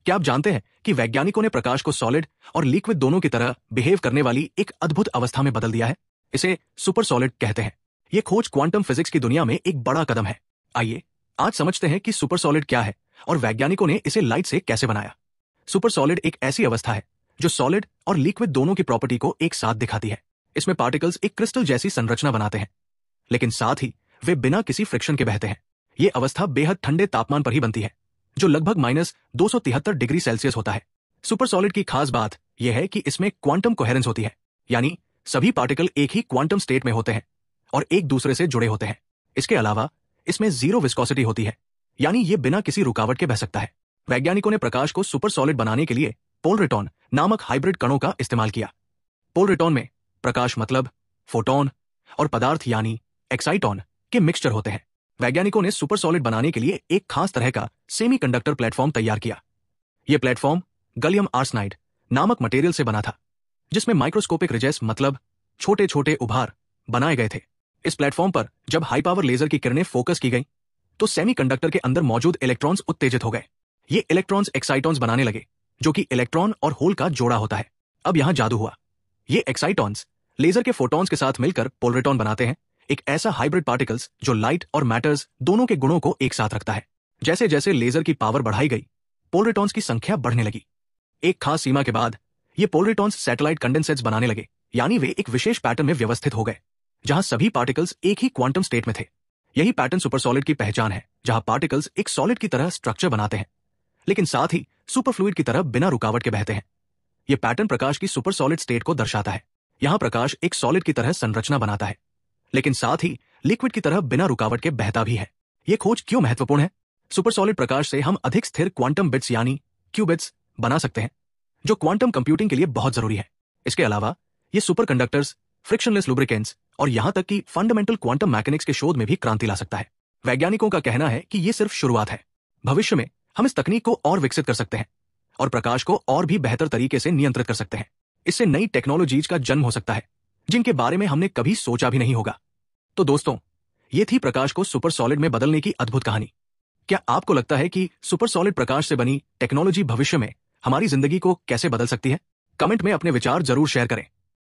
क्या आप जानते हैं कि वैज्ञानिकों ने प्रकाश को सॉलिड और लिक्विड दोनों की तरह बिहेव करने वाली एक अद्भुत अवस्था में बदल दिया है? इसे सुपर सॉलिड कहते हैं। यह खोज क्वांटम फिजिक्स की दुनिया में एक बड़ा कदम है। आइए आज समझते हैं कि सुपर सॉलिड क्या है और वैज्ञानिकों ने इसे लाइट से कैसे बनाया। सुपर सॉलिड एक ऐसी अवस्था है जो सॉलिड और लिक्विड दोनों की प्रॉपर्टी को एक साथ दिखाती है। इसमें पार्टिकल्स एक क्रिस्टल जैसी संरचना बनाते हैं, लेकिन साथ ही वे बिना किसी फ्रिक्शन के बहते हैं। यह अवस्था बेहद ठंडे तापमान पर ही बनती है, जो लगभग -273 डिग्री सेल्सियस होता है। सुपर सॉलिड की खास बात यह है कि इसमें क्वांटम कोहेरेंस होती है, यानी सभी पार्टिकल एक ही क्वांटम स्टेट में होते हैं और एक दूसरे से जुड़े होते हैं। इसके अलावा इसमें जीरो विस्कोसिटी होती है, यानी यह बिना किसी रुकावट के बह सकता है। वैज्ञानिकों ने प्रकाश को सुपर सॉलिड बनाने के लिए पोलरिटॉन नामक हाइब्रिड कणों का इस्तेमाल किया। पोलरिटॉन में प्रकाश मतलब फोटॉन और पदार्थ यानी एक्साइटॉन के मिक्सचर होते हैं। वैज्ञानिकों ने सुपर सॉलिड बनाने के लिए एक खास तरह का सेमीकंडक्टर प्लेटफॉर्म तैयार किया। यह प्लेटफॉर्म गैलियम आर्सेनाइड नामक मटेरियल से बना था, जिसमें माइक्रोस्कोपिक रिजेस मतलब छोटे छोटे उभार बनाए गए थे। इस प्लेटफॉर्म पर जब हाई पावर लेजर की किरणें फोकस की गई तो सेमीकंडक्टर के अंदर मौजूद इलेक्ट्रॉन्स उत्तेजित हो गए। ये इलेक्ट्रॉन्स एक्साइटॉन्स बनाने लगे, जो कि इलेक्ट्रॉन और होल का जोड़ा होता है। अब यहां जादू हुआ। ये एक्साइटॉन्स लेजर के फोटॉन्स के साथ मिलकर पोलरिटॉन बनाते हैं, एक ऐसा हाइब्रिड पार्टिकल्स जो लाइट और मैटर्स दोनों के गुणों को एक साथ रखता है। जैसे जैसे लेजर की पावर बढ़ाई गई, पोलरिटॉन्स की संख्या बढ़ने लगी। एक खास सीमा के बाद ये पोलरिटॉन्स सैटेलाइट कंडेंसेट्स बनाने लगे, यानी वे एक विशेष पैटर्न में व्यवस्थित हो गए, जहां सभी पार्टिकल्स एक ही क्वांटम स्टेट में थे। यही पैटर्न सुपर सॉलिड की पहचान है, जहां पार्टिकल्स एक सॉलिड की तरह स्ट्रक्चर बनाते हैं, लेकिन साथ ही सुपरफ्लूइड की तरह बिना रुकावट के बहते हैं। यह पैटर्न प्रकाश की सुपर सॉलिड स्टेट को दर्शाता है। यहां प्रकाश एक सॉलिड की तरह संरचना बनाता है, लेकिन साथ ही लिक्विड की तरह बिना रुकावट के बहता भी है। यह खोज क्यों महत्वपूर्ण है? सुपर सॉलिड प्रकाश से हम अधिक स्थिर क्वांटम बिट्स यानी क्यूबिट्स बना सकते हैं, जो क्वांटम कंप्यूटिंग के लिए बहुत जरूरी है। इसके अलावा ये सुपर कंडक्टर्स, फ्रिक्शनलेस लुब्रिकेंट्स और यहां तक कि फंडामेंटल क्वांटम मैकेनिक्स के शोध में भी क्रांति ला सकता है। वैज्ञानिकों का कहना है कि यह सिर्फ शुरुआत है। भविष्य में हम इस तकनीक को और विकसित कर सकते हैं और प्रकाश को और भी बेहतर तरीके से नियंत्रित कर सकते हैं। इससे नई टेक्नोलॉजीज का जन्म हो सकता है, जिनके बारे में हमने कभी सोचा भी नहीं होगा। तो दोस्तों, ये थी प्रकाश को सुपर सॉलिड में बदलने की अद्भुत कहानी। क्या आपको लगता है कि सुपर सॉलिड प्रकाश से बनी टेक्नोलॉजी भविष्य में हमारी जिंदगी को कैसे बदल सकती है? कमेंट में अपने विचार जरूर शेयर करें।